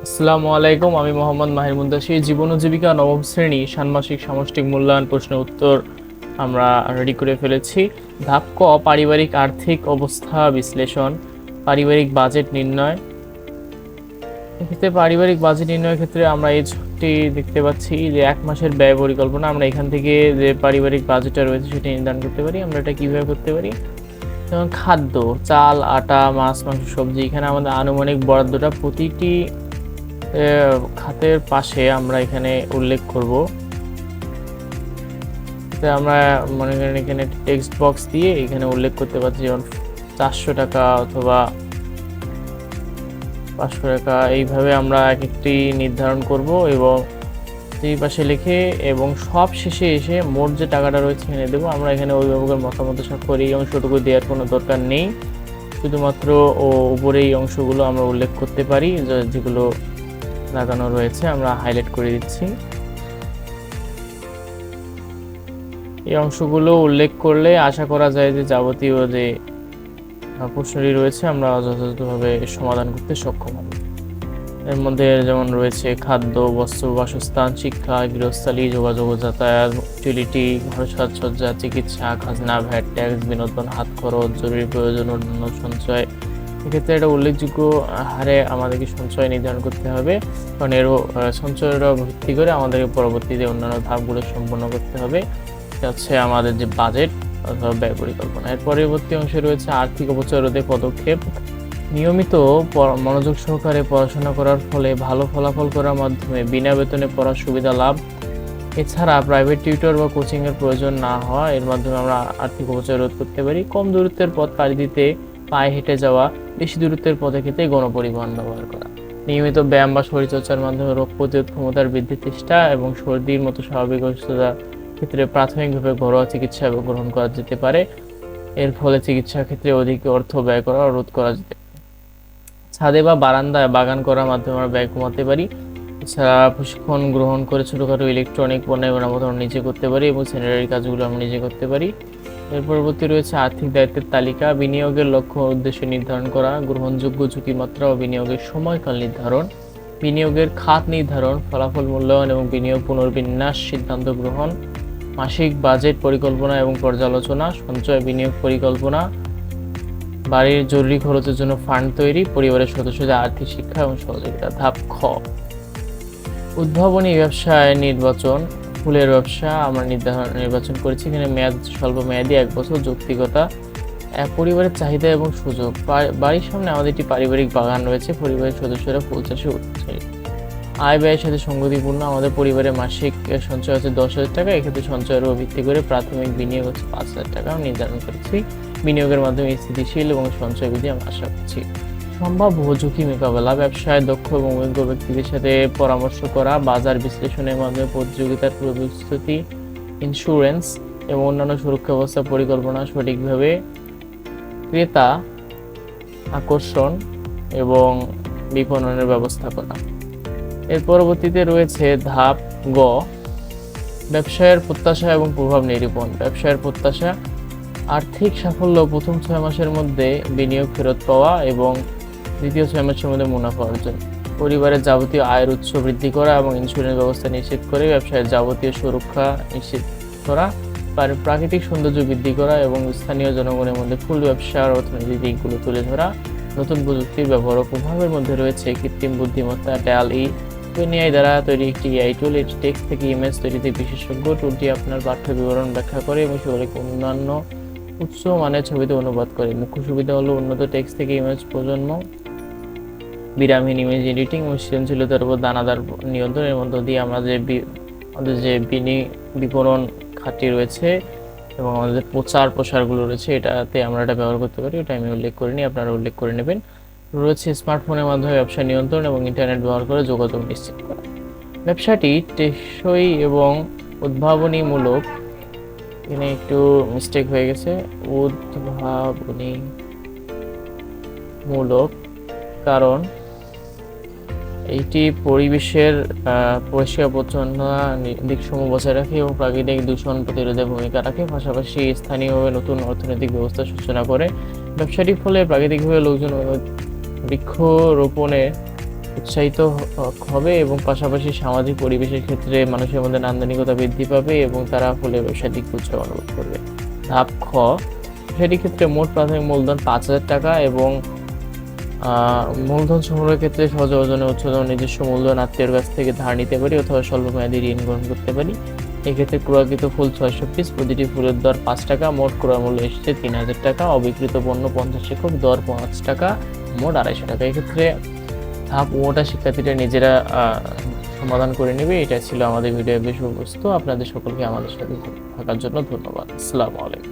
আসসালামু আলাইকুম, আমি মোহাম্মদ মাহির মুন্তাসির। জীবন ও জীবিকা নবম শ্রেণী ষান্মাসিক সামষ্টিক মূল্যায়ন প্রশ্ন উত্তর আমরা রেডি করে ফেলেছি। ধাপ ক, পারিবারিক আর্থিক অবস্থা বিশ্লেষণ, পারিবারিক বাজেট নির্ণয়। এক্ষেত্রে পারিবারিক বাজেট নির্ণয়ের ক্ষেত্রে আমরা এই ছকটি দেখতে পাচ্ছি যে 1 মাসের ব্যয় পরিকল্পনা। আমরা এখান থেকে যে পারিবারিক বাজেটটা রয়েছে সেটি নির্ধারণ করতে পারি। আমরা এটা কিভাবে করতে পারি? যেমন খাদ্য, চাল, আটা, মাছ, মাংস, সবজি। এখানে আমাদের আনুমানিক বরাদ্দটা প্রতিটি খাতের পাশে আমরা এখানে উল্লেখ করব। আমরা মনে করেন এখানে টেক্সট বক্স দিয়ে এখানে উল্লেখ করতে পারছি, যেমন 400 টাকা অথবা 500 টাকা, এইভাবে আমরা এক একটি নির্ধারণ করব এবং এই পাশে লিখে এবং সব শেষে এসে মোট যে টাকাটা রয়েছে এখানে দেবো। আমরা এখানে অভিভাবকের মতামত স্বাক্ষর এই অংশটুকু দেওয়ার কোনো দরকার নেই, শুধুমাত্র উপরে এই অংশগুলো আমরা উল্লেখ করতে পারি যেগুলো লাগানো রয়েছে। আমরা হাইলাইট করে দিচ্ছি। এই অংশগুলো উল্লেখ করলে আশা করা যায় যে যাবতীয় যে প্রশ্নটি রয়েছে আমরা যথাযথভাবে সমাধান করতে সক্ষম হব। এর মধ্যে যেমন রয়েছে খাদ্য, বস্ত্র, বাসস্থান, শিক্ষা, গৃহস্থালী, যোগাযোগ, যাতায়াত, ইউটিলিটি, ঘর সাজসজ্জা, চিকিৎসা, খাজনা, ভ্যাট ট্যাক্স, বিনোদন, হাত খরচ, জরুরি প্রয়োজন, অন্যান্য সঞ্চয়। এক্ষেত্রে এটা উল্লেখযোগ্য হারে আমাদেরকে সঞ্চয় নির্ধারণ করতে হবে, কারণ এর সঞ্চয়ের ভিত্তি করে আমাদেরকে পরবর্তীতে অন্যান্য ধাপগুলো সম্পন্ন করতে হবে। এটা হচ্ছে আমাদের যে বাজেট অথবা ব্যয় পরিকল্পনা। এর পরবর্তী অংশে রয়েছে আর্থিক অপচয় রোধে পদক্ষেপ। নিয়মিত মনোযোগ সহকারে পড়াশোনা করার ফলে ভালো ফলাফল করার মাধ্যমে বিনা বেতনে পড়ার সুবিধা লাভ। এছাড়া প্রাইভেট টিউটর বা কোচিংয়ের প্রয়োজন না হওয়া, এর মাধ্যমে আমরা আর্থিক অপচয় রোধ করতে পারি। কম দূরত্বের পথ পাড়ি দিতে পায়ে হেঁটে যাওয়া, বেশি দূরত্বের পথে ক্ষেত্রে গণপরিবহন ব্যবহার করা। নিয়মিত ব্যায়াম বা শরীরচর্চার মাধ্যমে রোগ প্রতিরোধ ক্ষমতার বৃদ্ধির চেষ্টা এবং সর্দির মতো স্বাভাবিক অসুস্থতার ক্ষেত্রে প্রাথমিকভাবে ঘরোয়া চিকিৎসা গ্রহণ করা যেতে পারে। এর ফলে চিকিৎসার ক্ষেত্রে অধিক অর্থ ব্যয় করা রোধ করা যেতে পারে। ছাদে বা বারান্দায় বাগান করার মাধ্যমে আমরা ব্যয় কমাতে পারি। এছাড়া প্রশিক্ষণ গ্রহণ করে ছোটখাটো ইলেকট্রনিক পণ্যের মেরামত আমরা নিজে করতে পারি এবং স্যানিটারি কাজগুলো আমরা নিজে করতে পারি। এর পরবর্তী রয়েছে আর্থিক দায়িত্বের তালিকা, বিনিয়োগের লক্ষ্য উদ্দেশ্য নির্ধারণ করা, গ্রহণযোগ্য ঝুঁকিমাত্রা ও বিনিয়োগের সময়কাল নির্ধারণ, বিনিয়োগের খাত নির্ধারণ, ফলাফল মূল্যায়ন এবং বিনিয়োগ পুনর্বিন্যাস সিদ্ধান্ত গ্রহণ, মাসিক বাজেট পরিকল্পনা এবং পর্যালোচনা, সঞ্চয় বিনিয়োগ পরিকল্পনা, বাড়ির জরুরি খরচের জন্য ফান্ড তৈরি, পরিবারের সদস্যদের আর্থিক শিক্ষা এবং সহযোগিতা। ধাপ খ, উদ্ভাবনী ব্যবসায় নির্বাচন। ফুলের ব্যবসা আমরা নির্বাচন করেছি। এখানে মেয়াদ স্বল্প মেয়াদি, 1 বছর। যৌক্তিকতা, পরিবারের চাহিদা এবং সুযোগ। বাড়ির সামনে আমাদের একটি পারিবারিক বাগান রয়েছে, পরিবারের সদস্যরা ফুল চাষে উৎসাহী। আয় ব্যয়ের সাথে সঙ্গতিপূর্ণ, আমাদের পরিবারের মাসিক সঞ্চয় হচ্ছে 10,000 টাকা। এক্ষেত্রে সঞ্চয়ের উপর ভিত্তি করে প্রাথমিক বিনিয়োগ হচ্ছে 5,000 টাকা নির্ধারণ করেছি। বিনিয়োগের মাধ্যমে স্থিতিশীল এবং সঞ্চয় বৃদ্ধি আমরা আশা করছি। সম্ভাব্য ঝুঁকি মোকাবেলা, ব্যবসায় দক্ষ এবং অভিজ্ঞ ব্যক্তিদের সাথে পরামর্শ করা, বাজার বিশ্লেষণের মাধ্যমে প্রতিযোগিতার প্রস্তুতি, ইন্স্যুরেন্স এবং অন্যান্য সুরক্ষা ব্যবস্থা পরিকল্পনা সঠিকভাবে, ক্রেতা আকর্ষণ এবং বিপণনের ব্যবস্থাপনা। এর পরবর্তীতে রয়েছে ধাপ গ, ব্যবসায়ের প্রত্যাশা এবং প্রভাব নিরূপণ। ব্যবসায়ের প্রত্যাশা, আর্থিক সাফল্য প্রথম 6 মাসের মধ্যে বিনিয়োগ ফেরত পাওয়া এবং দ্বিতীয় 6 মাসের মধ্যে মুনাফা অর্জন। পরিবারের যাবতীয় আয়ের উৎস বৃদ্ধি করা এবং ইন্স্যুরেন্স ব্যবস্থা নিশ্চিত করে ব্যবসায়ের যাবতীয় সুরক্ষা নিশ্চিত করা। প্রাকৃতিক সৌন্দর্য বৃদ্ধি করা এবং স্থানীয় জনগণের মধ্যে ফুল ব্যবসার অর্থনৈতিক দিকগুলো তুলে ধরা। নতুন প্রযুক্তির ব্যবহার ও প্রভাবের মধ্যে রয়েছে কৃত্রিম বুদ্ধিমত্তা, DALL-E দ্বারা তৈরি একটি AI টুল। এটি টেক্সট থেকে ইমেজ তৈরিতে বিশেষজ্ঞ। টুলটি আপনার পাঠ্য বিবরণ ব্যাখ্যা করে এবং সেগুলিকে অন্যান্য উচ্চ মানের ছবিতে অনুবাদ করে। মুখ্য সুবিধা হলো উন্নত টেক্সট থেকে ইমেজ প্রজন্ম, বিরামহীন ইমেজ এডিটিং এবং সৃজনশীলতার উপর দানাদার নিয়ন্ত্রণের মধ্য দিয়ে আমাদের যে বিপণন খাতটি রয়েছে এবং আমাদের প্রচার প্রসারগুলো রয়েছে এটাতে আমরা এটা ব্যবহার করতে পারি। ওটা আমি উল্লেখ করিনি, আপনারা উল্লেখ করে নেবেন। রয়েছে স্মার্টফোনের মাধ্যমে ব্যবসা নিয়ন্ত্রণ এবং ইন্টারনেট ব্যবহার করে যোগাযোগ নিশ্চিত করা। ব্যবসাটি টেকসই এবং উদ্ভাবনীমূলক, এখানে একটু মিস্টেক হয়ে গেছে, উদ্ভাবনীমূলক, কারণ এইটি পরিবেশের পরিষ্কার পরিচ্ছন্নতা দিকসমূহ বজায় রাখে এবং প্রাকৃতিক দূষণ প্রতিরোধে ভূমিকা রাখে, পাশাপাশি স্থানীয়ভাবে নতুন অর্থনৈতিক ব্যবস্থা সূচনা করে। ব্যবসাটির ফলে প্রাকৃতিকভাবে লোকজন বৃক্ষরোপণে উৎসাহিত হবে এবং পাশাপাশি সামাজিক পরিবেশের ক্ষেত্রে মানুষের মধ্যে নান্দনিকতা বৃদ্ধি পাবে এবং তারা ফুলের ব্যবসার দিকে উৎসাহ অনুভব করবে। ধাপ খ, সেটির ক্ষেত্রে মোট প্রাথমিক মূলধন 5,000 টাকা এবং মূলধন সংগ্রহের ক্ষেত্রে সহজ অর্জনের উৎস যেমন নিজস্ব মূলধন, আত্মীয়ের কাছ থেকে ধার নিতে পারি অথবা স্বল্পমেয়াদী ঋণ গ্রহণ করতে পারি। এক্ষেত্রে ক্রয়কৃত ফুল 600 পিস, প্রতিটি ফুলের দর 5 টাকা, মোট ক্রয় মূল্য এসেছে 3,000 টাকা। অবিকৃত পণ্য 50 একক, দর 5 টাকা, মোট 250 টাকা। এক্ষেত্রে ধাপ ওটা শিক্ষার্থীরা নিজেরা সমাধান করে নেবে। এটা ছিল আমাদের ভিডিওর বিষয়বস্তু। আপনাদের সকলকে আমাদের সাথে থাকার জন্য ধন্যবাদ। আসসালামু আলাইকুম।